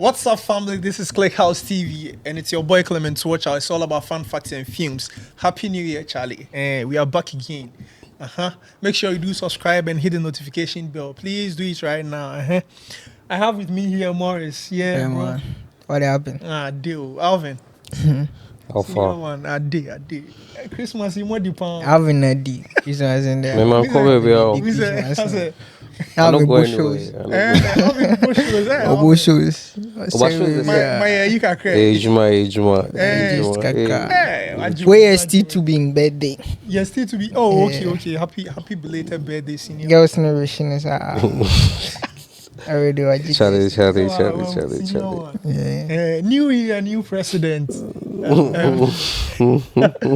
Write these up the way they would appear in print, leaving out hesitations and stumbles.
What's up, family? This is Clickhouse TV, and it's your boy Clement Watcher. It's all about fun facts and films. Happy New Year, Charlie. We are back again. Make sure you do subscribe and hit the notification bell. Please do it right now. I have with me here Morris. Yeah, bro. Man. What happened? Deal. Alvin. How far? One. I did. Christmas, you more depend. Alvin a D. Christmas in there. Man, come here, bro. Alvin I'm not going Bushos. Bushos. Bushos. My you can crack. Ejuma. Where is still being birthday? Yes, still to be. Oh, okay. Happy belated birthday, senior. Girls' narration is already watching. Charlie. New year, new president.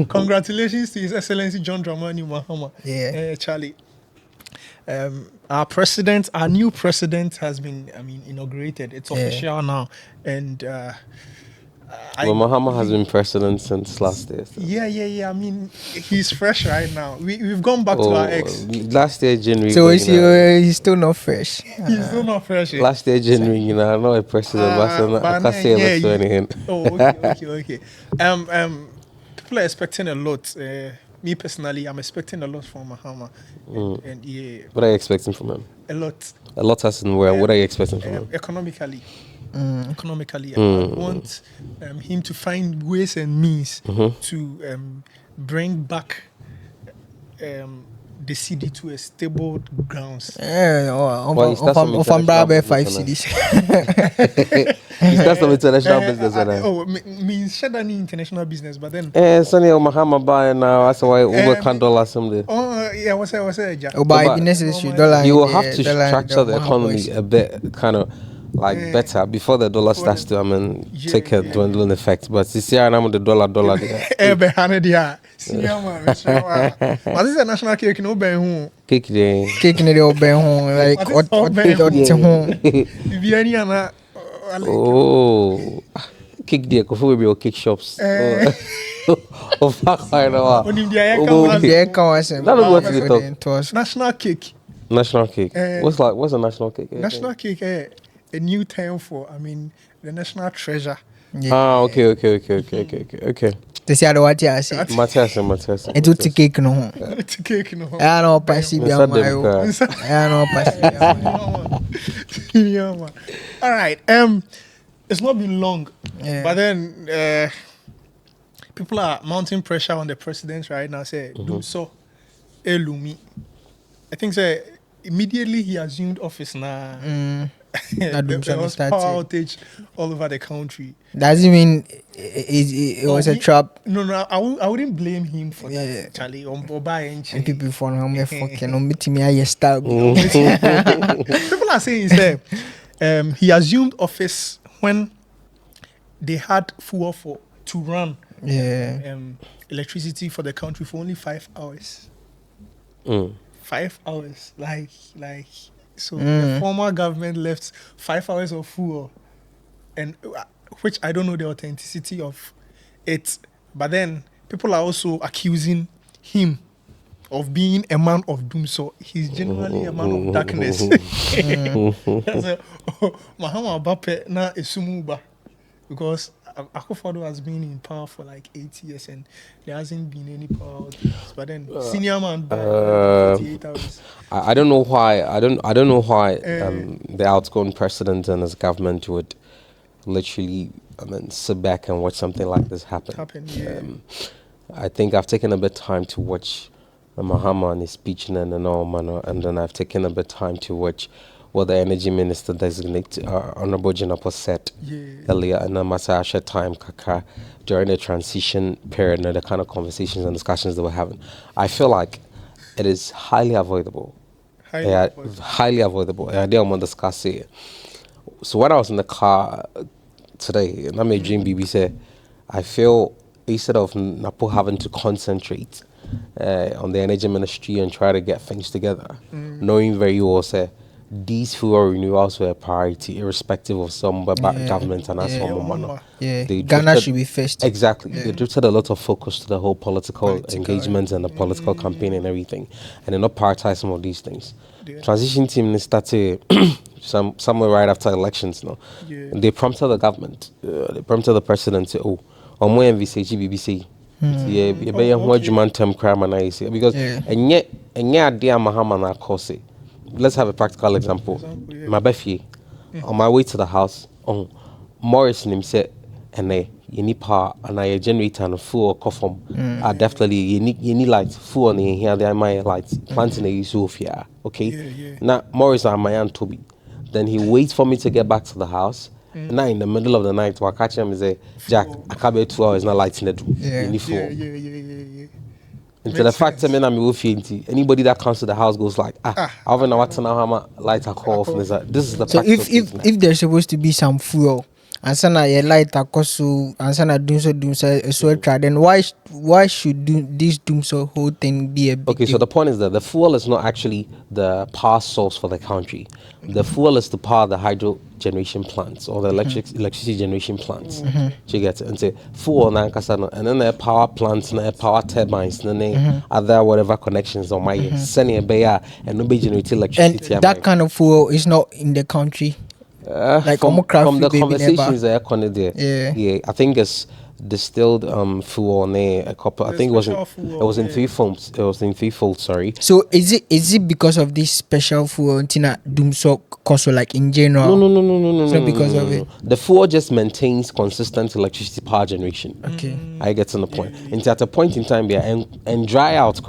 Congratulations to His Excellency John Dramani Mahama. Yeah. Charlie. Our new president has been, inaugurated. It's official now, and Mahama has been president since last year. So. Yeah. I mean, he's fresh right now. We've gone back to our ex. Last year, January. So he's still not fresh. He's still not fresh. Last year, January, I'm not a president, but I can't say anything. Okay. People are expecting a lot. Me personally, I'm expecting a lot from Mahama. And yeah. What are you expecting from him? A lot. A lot as in where? What are you expecting from him? Economically, I want him to find ways and means to bring back the city to a stable grounds. Of Umbrella 5 cities. He's got some international business. Means Shatta international business, but then. Sonny Mahama buy now. That's why Uber can dollar someday. Yeah, what's that? Buy necessary dollar. You will have to structure the economy a bit, kind of. Like better before the dollar starts to take a dwindling effect. But this year I'm the dollar. But this is a national cake, no ben home. Cake day. Cake in the old ben home, like what oh, cake day. Could be cake shops. Oh fuck! I know. National cake. National cake. What's a national cake? National cake. A new term for, the national treasure. Yeah. Okay. They say what you say. Matthias. It would take cake no. Cake no. I know passive. All right. It's not been long, but then people are mounting pressure on the president right now. Say do so, Elumi. I think say immediately he assumed office now. There was power outage all over the country. Does it mean it was a trap? No, I wouldn't blame him for that, Charlie. And people for how me fucking on me I style. People are saying that he assumed office when they had fuel to run electricity for the country for only 5 hours. 5 hours, like. So the former government left 5 hours of fuel, and which I don't know the authenticity of it. But then people are also accusing him of being a man of doom. So he's genuinely a man of darkness. Mahama Bape na esumuba because Akufo-Addo has been in power for like 8 years and there hasn't been any power outages. But then senior man died 48 hours. I don't know why. I don't know why the outgoing president and his government would literally sit back and watch something like this happen. I think I've taken a bit of time to watch Mahama and his speech and all manner, and then I've taken a bit of time to watch what the energy minister designate Honorable Jinapo said earlier in the Masasha time kaka during the transition period and the kind of conversations and discussions they were having. I feel like it is highly avoidable. Highly avoidable. And I didn't want to discuss it. So when I was in the car today, and I made Dream BB say, I feel instead of Napo having to concentrate on the energy ministry and try to get things together, knowing very well say these fuel renewals were a priority, irrespective of some government and as one. Ghana should be first. Exactly. They drifted a lot of focus to the whole political engagement and the political campaign and everything, and they not prioritize some of these things. Transition team started somewhere right after elections. No, they prompted the government. They prompted the president to more MVC, BBC. Because and yet dear Mahamana Kose. Let's have a practical example. My Beffy, on my way to the house, Morris and him said, and you need power and I generator and full or coffee. Definitely you need lights, full on here, there are my lights, planting a use of here. Okay. Now Morris and my aunt Toby. Then he waits for me to get back to the house. Now in the middle of the night, I'll catch him and say, Jack, I can't be 2 hours, not lights in the room. You need full. Into the fact that anybody that comes to the house goes like, I don't know what to know how my lights are off. This is the so if there's supposed to be some fuel and sana your light akosu and sana doom so then why should this doom so whole thing be a big deal? So the point is that the fuel is not actually the power source for the country. The fuel is to power the hydro generation plants or the electricity generation plants. You get it? And say fuel and then there are power plants and there are power turbines and then other whatever connections on my sending a bay and nobody generate electricity. And that kind of fuel is not in the country. Like from the conversations there, I think it's distilled fuel on a couple. I think it was in three folds. It was in 3 folds. Sorry. So is it because of this special fuel Tina Doomso cost like in general? No. It's not because of it. The fuel just maintains consistent electricity power generation. Okay. I get to the point. And at a point in time, and dry out,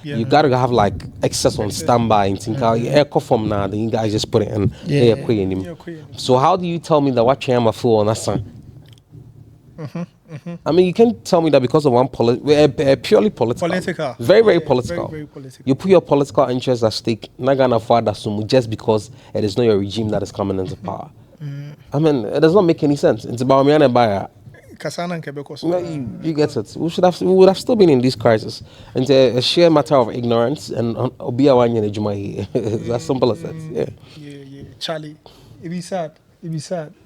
you gotta have like excess on standby. And think air from now, then you guys just put it in. So how do you tell me that what I'm a fuel on that sun? I mean, you can tell me that because of one purely political. Very, very political. Very political. You put your political interests at stake, not gonna afford that just because it is not your regime that is coming into power. I mean, it does not make any sense. It's about me and a buyer. You get it. We would have still been in this crisis. And it's a sheer matter of ignorance and it's as simple as that. Yeah. Charlie, it be sad.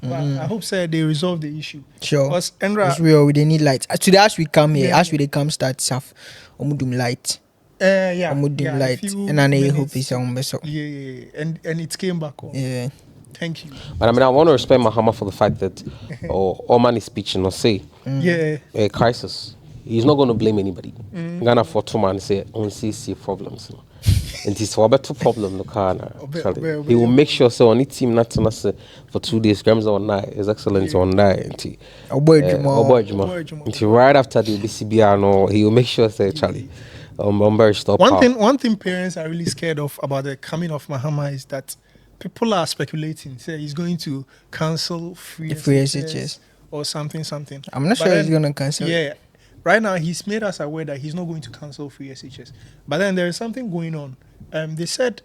But I hope they resolve the issue. Sure. Because we need lights. Today as we come here, as we come start stuff, omudum light. Light. And I hope it's on beso. Yeah. And it came back on. Yeah. Thank you. But I mean, I want to respect Mahama for the fact that Oman speech not say a crisis. He's not going to blame anybody. Ghana for 2 months say on see problems. And it's for better problem he will make sure so on team not to us for 2 days grams on night is excellent on night until right after the BCBR no he will make sure say Charlie stop. One thing parents are really scared of about the coming of Mahama is that people are speculating say he's going to cancel free SHS or something. I'm not sure he's going to cancel. Yeah. Right now, he's made us aware that he's not going to cancel free SHS. But then there is something going on. They said,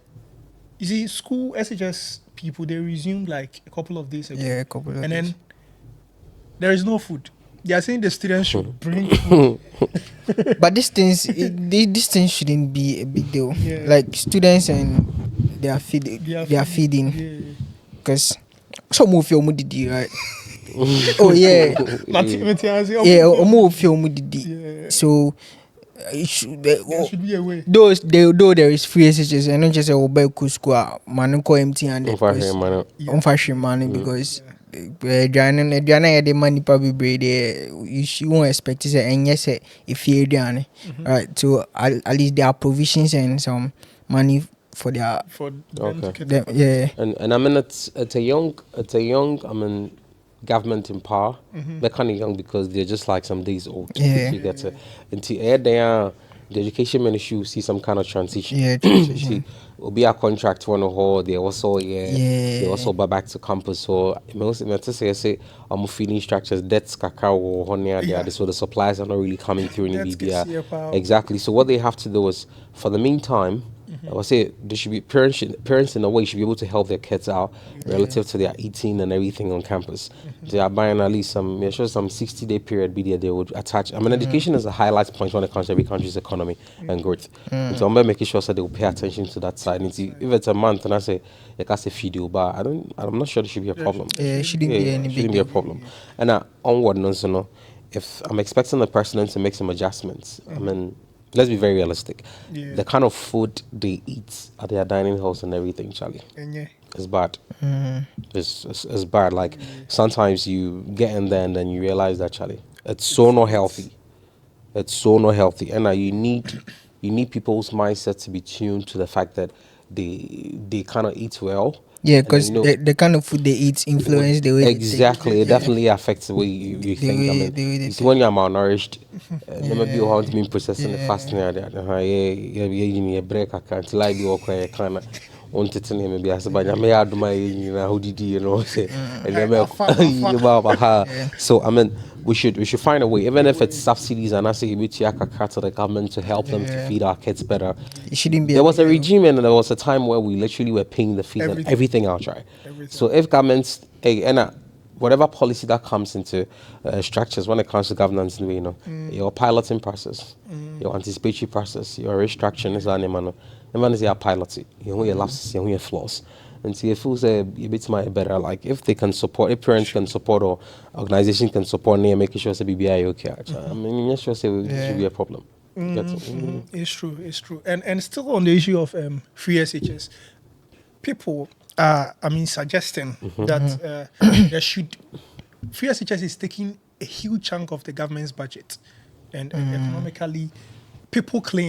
you see, school SHS people, they resumed like a couple of days ago. Yeah, a couple of days. And then there is no food. They are saying the students should bring food. But these things shouldn't be a big deal. Yeah. Like students and they are feeding. Because some of you did right? Oh yeah. So it should be, there should be a way. Though there is free SHS and not just a buy school man go empty handed unfashion money because the money probably there you won't expect to say and yes if you right, so at least there are provisions and some money for them to get yeah. And I mean it's a young I mean government in power. They're kind of young because they're just like some days old. You get it. Until the education ministry will see some kind of transition. Yeah, transition. Will be a contract one or they also they also back to campus. So say I'm feeding structures debts cacao or honey so the supplies are not really coming through in Libya. Exactly. So what they have to do is for the meantime I would say there should be parents in a way should be able to help their kids out relative to their eating and everything on campus. They are buying at least some 60-day period be there they would attach. I mean, education is a highlight point when it comes to every country's economy and growth. And so I'm making sure that they will pay attention to that side. And see, if it's a month and I say like I say video, but I'm not sure there should be a problem. Yeah, it shouldn't be any shouldn't be a problem. And onward, no, if I'm expecting the president to make some adjustments, I mean, let's be very realistic. The kind of food they eat at their dining halls and everything, Charlie, it's bad. It's bad. Like sometimes you get in there and then you realize that, Charlie, it's so not healthy. It's so not healthy. And you need people's mindset to be tuned to the fact that they kind of eat well. Yeah, because the kind of food they eat influence the way exactly. It definitely affects the way you think. I mean, you see, when you're malnourished, there may be how to be processing the fasting. Yeah, break. I can't lie. You kind of want to tell me I said, but I may add my who did you know say, so I mean, we should find a way, even if it's subsidies and I say we to the government to help them to feed our kids better. It shouldn't be. There was a regime and there was a time where we literally were paying the fees and everything outright. So if governments, whatever policy that comes into structures when it comes to governance, your piloting process, your anticipatory process, your restructuring is animal. Everyone is your piloting. You know your lapses, you know your flaws. And see if who's a bit better, like if they can support, if parents can support or organization can support, and making sure it's BBI okay. I mean, I'm sure it should be a problem. It's true. And still on the issue of free SHS, people are, suggesting that there should free SHS is taking a huge chunk of the government's budget, and economically,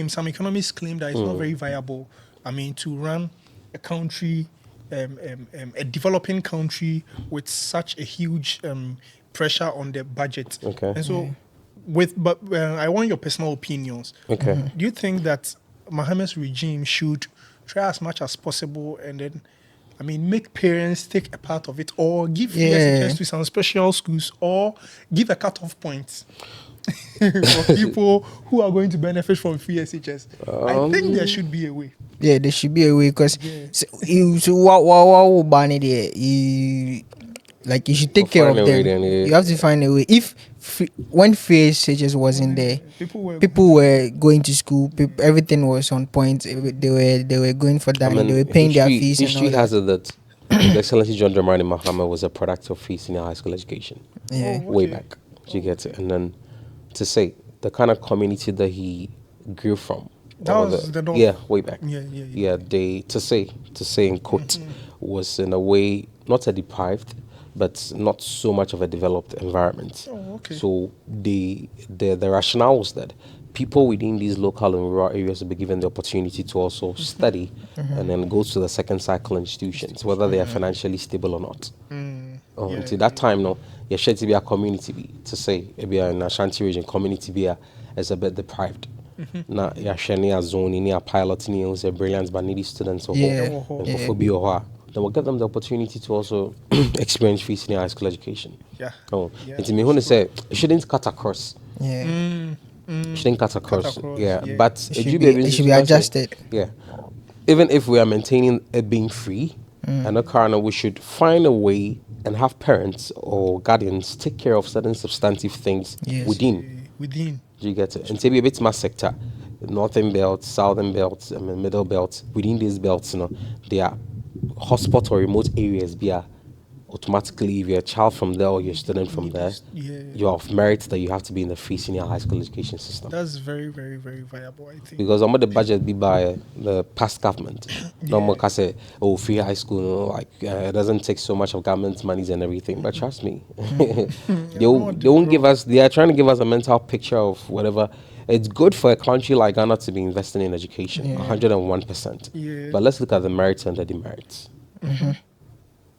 some economists claim that it's not very viable. To run a country. A developing country with such a huge pressure on the budget. Okay. And so, I want your personal opinions. Okay. Do you think that Mohammed's regime should try as much as possible and then, make parents take a part of it, or give messages to some special schools, or give a cutoff point for people who are going to benefit from free SHS? I think there should be a way. Yeah, there should be a way, because what ban it there? You should take care of them. You have to find a way. When free SHS wasn't there, people were going to school. Everything was on point. They were going for that. They were paying their fees. History has it that His Excellency John Dramani Mahama was a product of free senior high school education. Way back. Do you get it? And then to say the kind of community that he grew from. That was the North. Way back. They to say in quote was in a way not a deprived, but not so much of a developed environment. So the rationale was that people within these local and rural areas will be given the opportunity to also study and then go to the second cycle institutions, whether they are financially stable or not. Until that time, you should be a community to say maybe in Ashanti region community is a bit deprived. Na ya share zone near pilot news a brilliant but needy students then we'll give them the opportunity to also experience free senior high school education. And to me when they say it shouldn't cut across. Shouldn't cut across. But it should be adjusted. Even if we are maintaining it being free and we should find a way and have parents or guardians take care of certain substantive things within. Do you get it? And maybe a bit more sector, northern belt, southern belt, middle belt. Within these belts, they are hotspot or remote areas. Automatically, if you're a child from there or you're a student from there, you're of merit that you have to be in the free senior high school education system. That's very, very, very viable, I think. Because some of the budget be by the past government. No more can say, free high school, it doesn't take so much of government's monies and everything. But trust me, they won't give us. They are trying to give us a mental picture of whatever. It's good for a country like Ghana to be investing in education, 101%. But let's look at the merits and the demerits.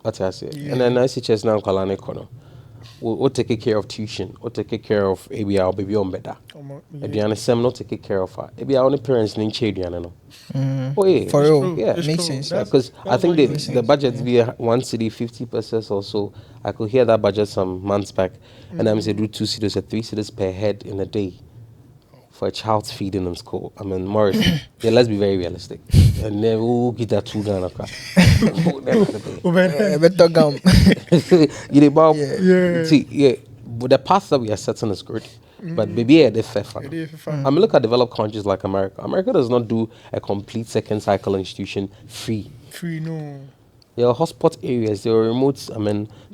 That's how I say it. And then SHS now Kalane Kono. We'll take care of tuition. We'll take care of ABR baby on better. Ediana Sem not take care of her. ABR only parents in Chadiana. For real. Makes sense. Because I think the budget be 1 city 50% or so. I could hear that budget some months back. And I'm saying do 2 cities or 3 cities per head in a day for a child's feeding in school. Morris, let's be very realistic. and then we'll get that 2 Ghana. Better gum. You know, Bob. Yeah. See, yeah, but the path that we are setting is good. But maybe yeah, they're fair fun. I mean, look at developed countries like America. America does not do a complete second cycle institution free. Free, no. There are hotspot areas, there are remote,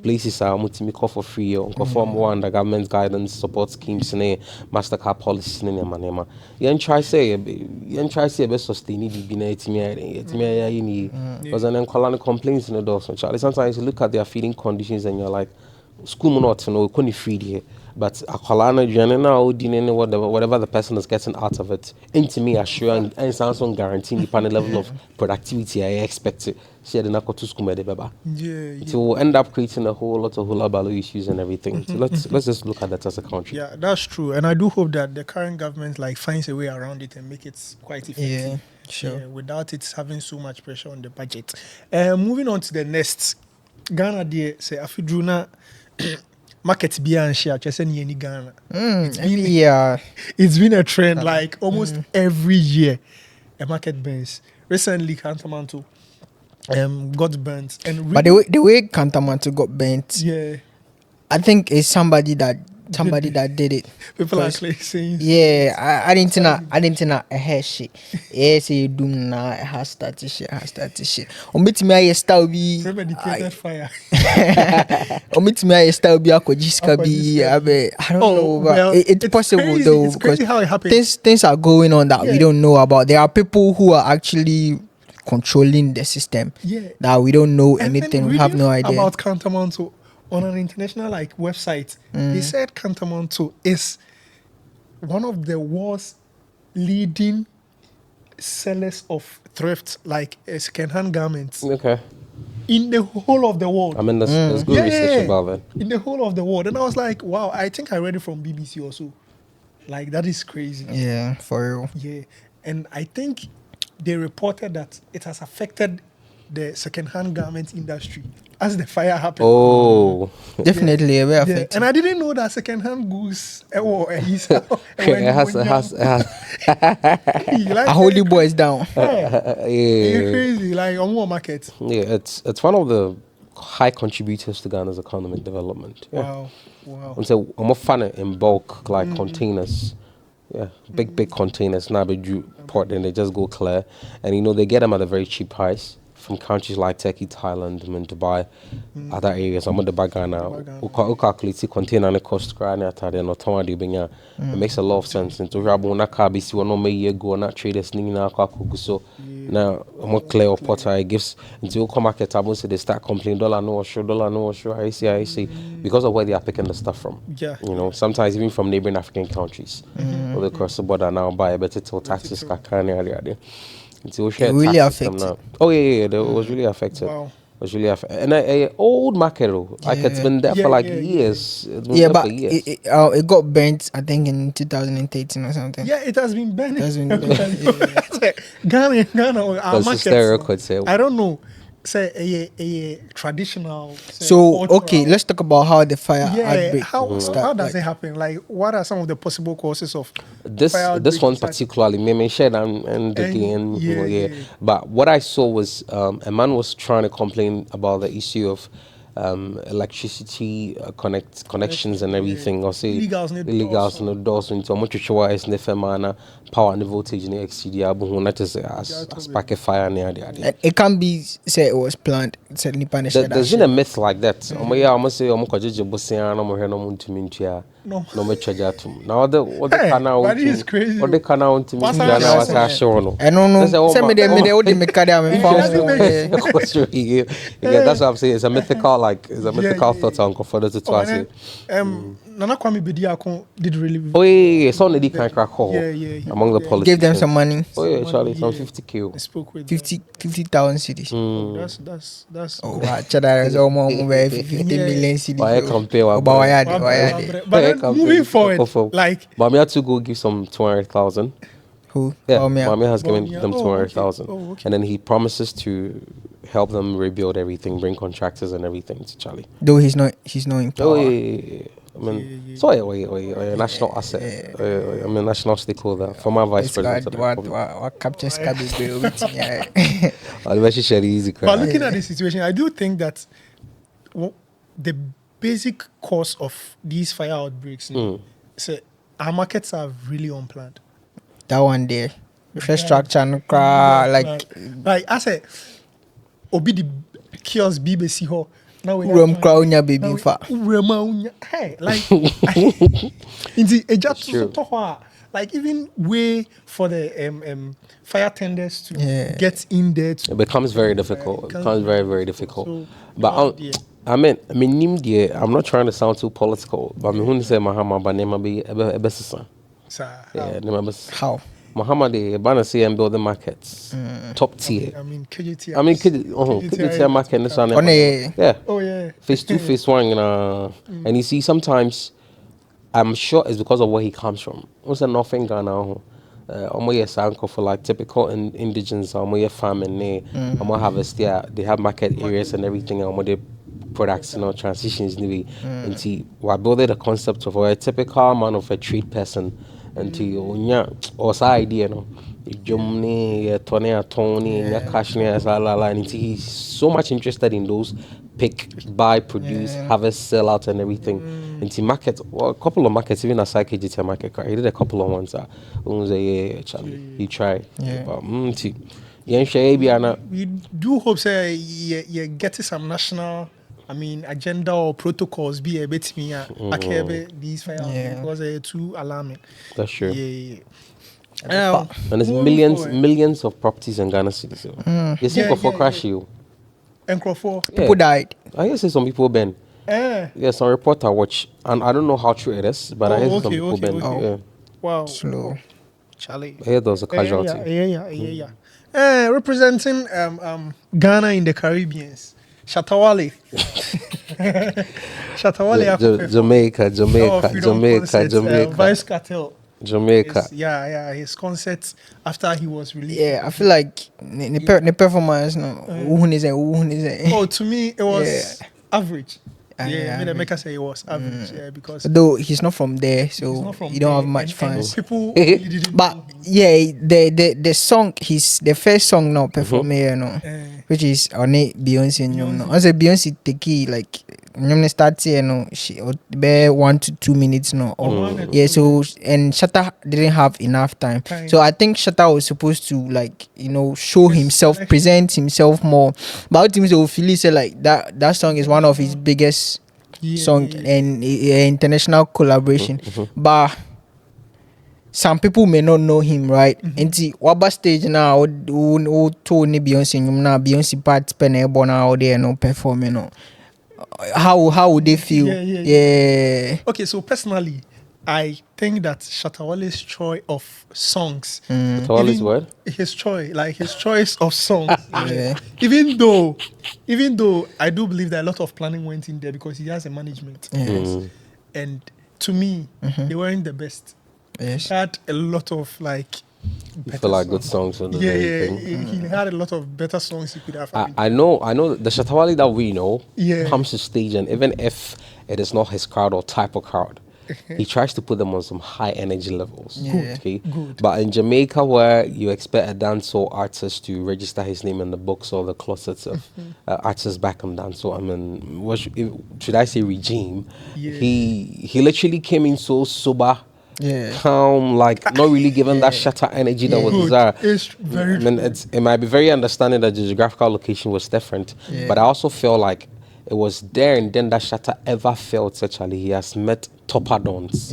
places are call for free or conform more under government guidance, support schemes, and Mastercard policies, and manema. You try say best sustain it, be night me, because then complaints in the door. So sometimes you look at their feeding conditions and you're like, school not know couldn't feed here. But whatever the person is getting out of it, into me assure and sounds on guaranteeing the panel level of productivity I expect it. It will end up creating a whole lot of hullabaloo issues and everything. So let's just look at that as a country. Yeah, that's true. And I do hope that the current government finds a way around it and make it quite effective. Yeah, sure. Yeah, without it having so much pressure on the budget. Moving on to the next. Ghana dear say Afidruna market beyond share just any Ghana. It's been a trend almost every year. A market burns. Recently Kantamanto got burnt, and really, but the way Kantamanto got burnt, yeah, I think it's somebody that did it. People are actually saying, yeah, I didn't know a hair shit. Yes, you do not has started shit. Omit me I style be premeditated fire. Omit me I style be akojiska be. I don't know, but it's possible crazy. though. It's crazy how it happens. Things are going on that we don't know about. There are people who are actually controlling the system. Yeah, that we don't know anything. We have no idea about Kantamanto. On an international website, they said Kantamanto is one of the world's leading sellers of thrift, second-hand garments. Okay. In the whole of the world. I mean, there's good research about that. In the whole of the world. And I was like, wow, I think I read it from BBC also. That is crazy. Yeah, for real. Yeah. And I think they reported that it has affected the second-hand garment industry as the fire happened. Oh, definitely a way affected. And I didn't know that second-hand goods. It has. A holy boy is down. Yeah. It's crazy. On what market? Yeah, it's one of the high contributors to Ghana's economic development. Yeah. Wow. And so I'm a fan in bulk containers. Yeah, big containers. Now they do port, and they just go clear, and they get them at a very cheap price from countries like Turkey, Thailand, and Dubai, other areas. I'm on the background now. We calculate the container and the cost. It makes a lot of sense. And to have one car, be see one no year ago, not traders now. So now I'm clear of Potter. It gives until come market. I say they start complaining. Dollar no sure. I see. Because of where they are picking the stuff from. Yeah. Sometimes even from neighboring African countries, or they cross the border now buy a better taxes. It really affected. Oh yeah, it was really affected. Wow. It was really affected. And a old market, it's been there for years. It's been there but for years. It got burnt, I think, in 2013 or something. Yeah, it has been burnt. Ghana, our markets. I don't know. Say a traditional. Okay, let's talk about how the fire outbreak. How does it happen? What are some of the possible causes of this one particularly? Maybe share and again. But what I saw was a man was trying to complain about the issue of electricity connections and everything, or say illegals in the doors into much is the femana power and the voltage in the XCD that is as spark a fire near the it can be say it was planned. There's been a myth like that. I must say no me charge at now what the canal that is crazy. What the canal to me I show no I don't know send me the that's what I'm saying. It's a mythical thought uncle for the to twice. Nana Kwame Bediako did really. Oh yeah, so they can crack hole among the politicians. Give them some money. Oh yeah, Charlie, some 50k. I spoke with 50,000 cities. That's. Oh, Chada is almost 50 million cities. Why compare? But moving forward, Mami had to go give some 200,000. Who? Yeah, Mami has given them 200,000, okay. And then he promises to help them rebuild everything, bring contractors and everything to Charlie. Though he's not in power. Oh yeah. I mean, so a national asset. I mean, national stakeholder. Former vice president of the Republic. What captures Kabi But looking at the situation, I do think that the basic cause of these fire outbreaks, so our markets are really unplanned. That one there, infrastructure and like I said, obi the kiosk BBC ho. Now we have baby fa. Hey, like like even way for the fire tenders to get in there. It becomes very difficult. It becomes very, very difficult. So, but I mean, I'm not trying to sound too political, but I mean, when you say Mahama, but name be ebesisa. How? Muhammad, Bana say and build the markets, top tier. I mean, KGT. KGT market. This one, yeah. Oh yeah. Phase 2, phase 1, and you see sometimes, I'm sure it's because of where he comes from. What's the Northern Ghana? For like typical indigenous, farming, harvest. Yeah, they have market areas and everything. They products, transitions. And see, we're building the concept of a typical man of a trade person. And to or idea, Germany, Tony, and he's so much interested in those pick, buy, produce, harvest, sell out, and everything. And to market, well, a couple of markets, even aside KGT market, he did a couple of ones. He tried. But we do hope say you get some national. I mean, agenda or protocols be a bit me these fire because they're too alarming. That's true. And there's millions of properties in Ghana City. So you see for crash you. And Crawford. People died. I hear some people been. Yes, some reporter watch, and I don't know how true it is, but I hear some people been. Yeah. Wow. Slow. Charlie. I hear there was a casualty. Yeah. Representing Ghana in the Caribbeans. Shatta Wale. Jamaica. Vice Cartel. Jamaica. His concert after he was released. Yeah, I feel like the performance, Oh, to me, it was average. Make say it was average. Because though he's not from there, so you don't have much fans. People really didn't but know. The song, the first song now perform here, which is on it Beyonce. I say Beyonce take like start here, she be 1 to 2 minutes no. Yeah, so and Shatta didn't have enough time. So I think Shatta was supposed to like show himself, present himself more. But ultimately, Philly say like that song is one of his biggest song and international collaboration. But some people may not know him, right? And see, what stage now? Who told Beyonce now? Beyonce part pen out there no performing. How would they feel? Yeah. Okay, so personally, I think that Shatta Wale's choice of songs. Shatta Wale's what? His choice of songs. Even though I do believe that a lot of planning went in there because he has a management. And to me, they weren't the best. Yes. He had a lot of like. You feel like good songs on the he had a lot of better songs he could have. I know the Shatta Wale that we know comes to stage, and even if it is not his crowd or type of crowd, he tries to put them on some high energy levels. Good. But in Jamaica, where you expect a dancehall artist to register his name in the books or the closets of artists back in dancehall, I mean, should I say regime? He literally came in so sober. Calm, like not really given that Shatta energy that was desired. It's very it might be very understanding that the geographical location was different, but I also feel like it was there and then that Shatta ever felt actually he has met topper dons.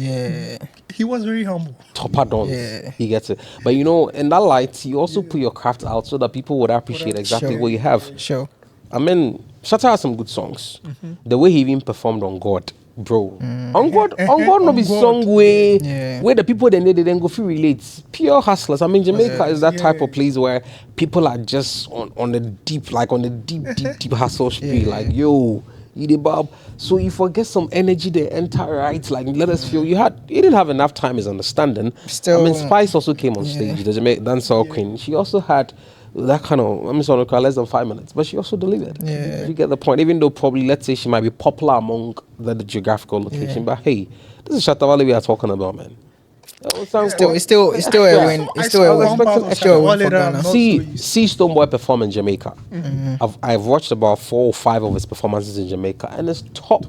He was very humble. Topper dons. He gets it. But in that light, you also put your craft out so that people would appreciate exactly what you have. Sure. I mean, Shatta has some good songs. The way he even performed on God. Bro, on God no be song where the people then go feel relate. Pure hustlers. I mean, Jamaica is that type of place where people are just on the deep hustle spree. Like, yo, you the bob. So you forget some energy the entire right. Like, let us feel you didn't have enough time is understanding. Still, I mean, Spice also came on stage. The Jamaican dancehall queen. She also had that kind of, I mean, so less than 5 minutes, but she also delivered. Yeah. You get the point. Even though probably, let's say, she might be popular among the geographical location, but hey, this is Shatta Wale we are talking about, man. It's still a win. It's still a win. It's still a win for Ghana. See Stonebwoy perform in Jamaica. I've watched about 4 or 5 of his performances in Jamaica, and it's top.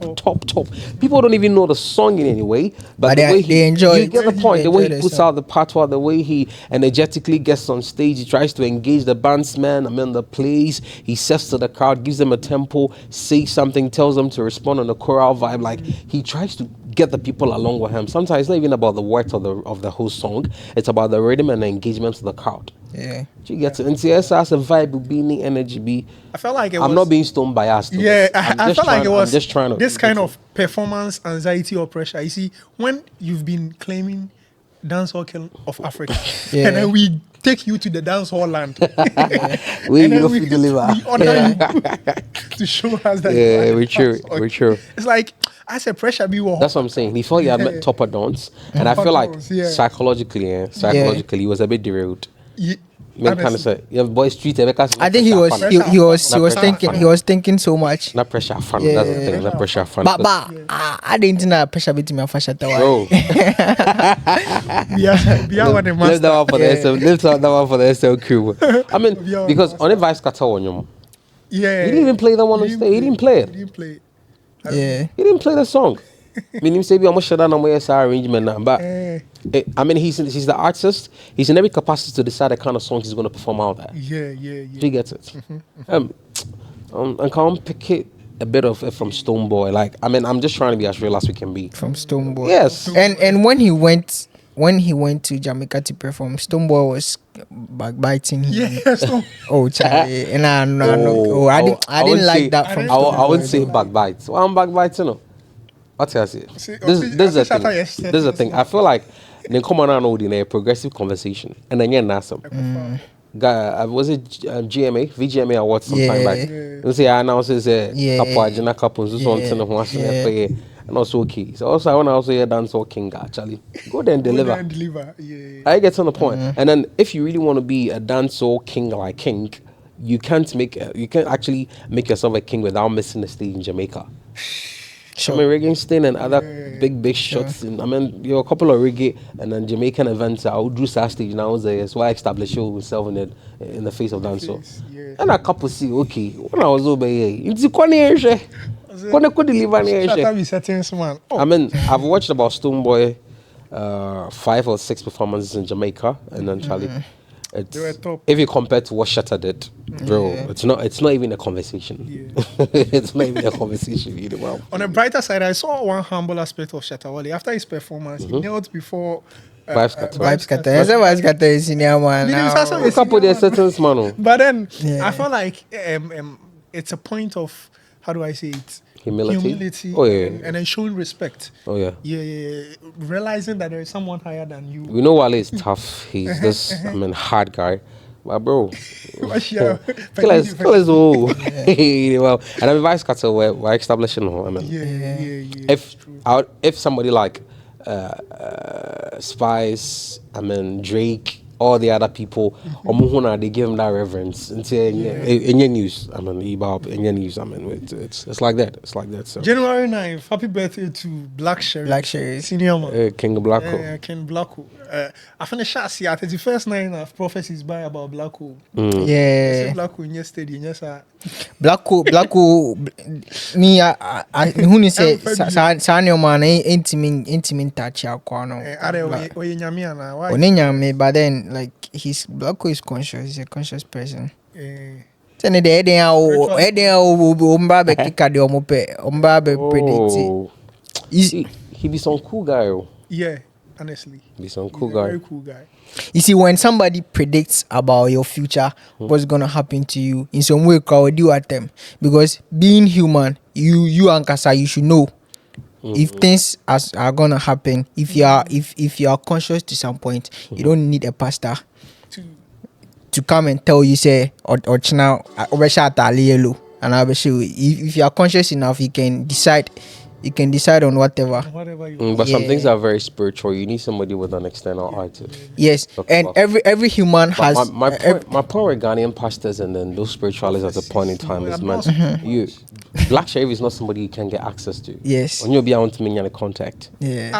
People don't even know the song in any way, but the way they enjoy. You get the point. The way he puts out the patois, the way he energetically gets on stage, he tries to engage the bandsman. The plays. He says to the crowd, gives them a tempo, says something, tells them to respond on the choral vibe. Like he tries to get the people along with him. Sometimes it's not even about the words of the whole song. It's about the rhythm and the engagement of the crowd. Yeah. You get to, and see, as a vibe, being energy, be. I felt like I'm not being stoned biased. Yeah, I felt like it was just trying to this kind of performance anxiety or pressure. You see, when you've been claiming dancehall king of Africa, and then we take you to the dancehall land, we deliver. We honor you to show us that. Yeah, we're true. It's like I said, pressure be what. That's what I'm saying. He felt he had met Topper Dance, and I feel like psychologically, he was a bit derailed. Kind of say, boy street. I think he was thinking so much. Not pressure fun. That's the thing. Not pressure fun. But I didn't know pressure between me and Shatta Wale. Leave that one for the SL. Leave that one for the SL crew. I mean, because on a Vice Cartel on you. Yeah. He didn't even play that one on stage. He didn't play it. Yeah. He didn't play the song. I mean, him say we almost shut down on my arrangement now, but I mean, he's the artist. He's in every capacity to decide the kind of song he's going to perform out there. Yeah. He gets it. And can't pick it a bit of it from Stonebwoy. Like, I mean, I'm just trying to be as real as we can be. From Stonebwoy. Yes. And when he went to Jamaica to perform, Stonebwoy was backbiting him. Yes. Oh, Charlie. And I didn't like that from Stonebwoy. I wouldn't say backbite. Well, I'm backbiting, no. What I say? This is the thing. This is the thing. I feel like they come on and in a progressive conversation, and then you're not some. Was it GMA, VGMA Awards sometime back? You see, I announced couples, and also okay. So also I want to also hear dancehall king actually. Go there and deliver. I get on the point. And then if you really want to be a dancehall king like King, you can't actually make yourself a king without missing a stage in Jamaica. Sure. I mean, reggae stain and other big shots. I mean, you're a couple of reggae and then Jamaican events. I would do stage now. So I established himself in the face of dancehall. And a couple see okay. When I was over here, it's the I mean, I've watched about Stonebwoy 5 or 6 performances in Jamaica, and then Charlie. If you compare to what Shatta did, bro, it's not even a conversation. It's not even a conversation. On a brighter side, I saw one humble aspect of Shatta Wale. After his performance, he knelt before Vibes Scatter. Vibes Scatter is senior man now. But then I feel like it's a point of, how do I say it? Humility. Oh, yeah. And then showing respect. Oh, yeah. Yeah. Realizing that there is someone higher than you. We know Wale is tough. He's this, hard guy. But bro, kill us. Well, and I mean, Vice Cartel, we're establishing. If somebody like Spice, Drake, all the other people, they give him that reverence. And say, in your news, it's like that. It's like that. So. January 9th, happy birthday to Black Sherry. Senior man. King Blacko. King Blacko. I finished at the 31st night of prophecies by about Blacko. Yeah. Blacko yesterday. Yes, sir. Blacko, me, I who say, Sanyo man, intimate touch, but then, like, Blacko is conscious. He's a conscious person. He be some cool guy. Yeah, honestly. He's some cool guy. Very cool guy. You see, when somebody predicts about your future, what's gonna happen to you, in some way, crowd you at them. Because being human, you and Kasa, you should know if things are gonna happen. If you are conscious to some point, you don't need a pastor to come and tell you say or now and I'll be sure if you are conscious enough, you can decide You can decide on whatever. Whatever you But some things are very spiritual. You need somebody with an external eye to. Yes, and every human has. My point with Ghanaian pastors and then those spiritualists at a point in time is, man, Black Sheriff is not somebody you can get access to. Yes. When you'll be out to me and contact. Yeah.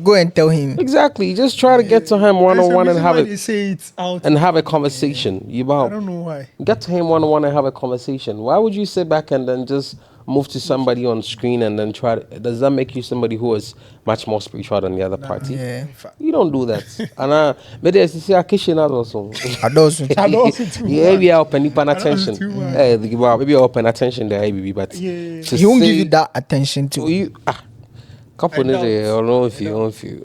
Go and tell him. Exactly. Just try to get to him one-on-one and have have a conversation. I don't know why. Get to him one-on-one and have a conversation. Why would you sit back and then just move to somebody on screen and then does that make you somebody who is much more spiritual than the other party? Yeah. You don't do that. And maybe I see a kitchen also. Yeah, we are open attention. Maybe open attention there, but he won't give you that attention to you. Couple I don't know if you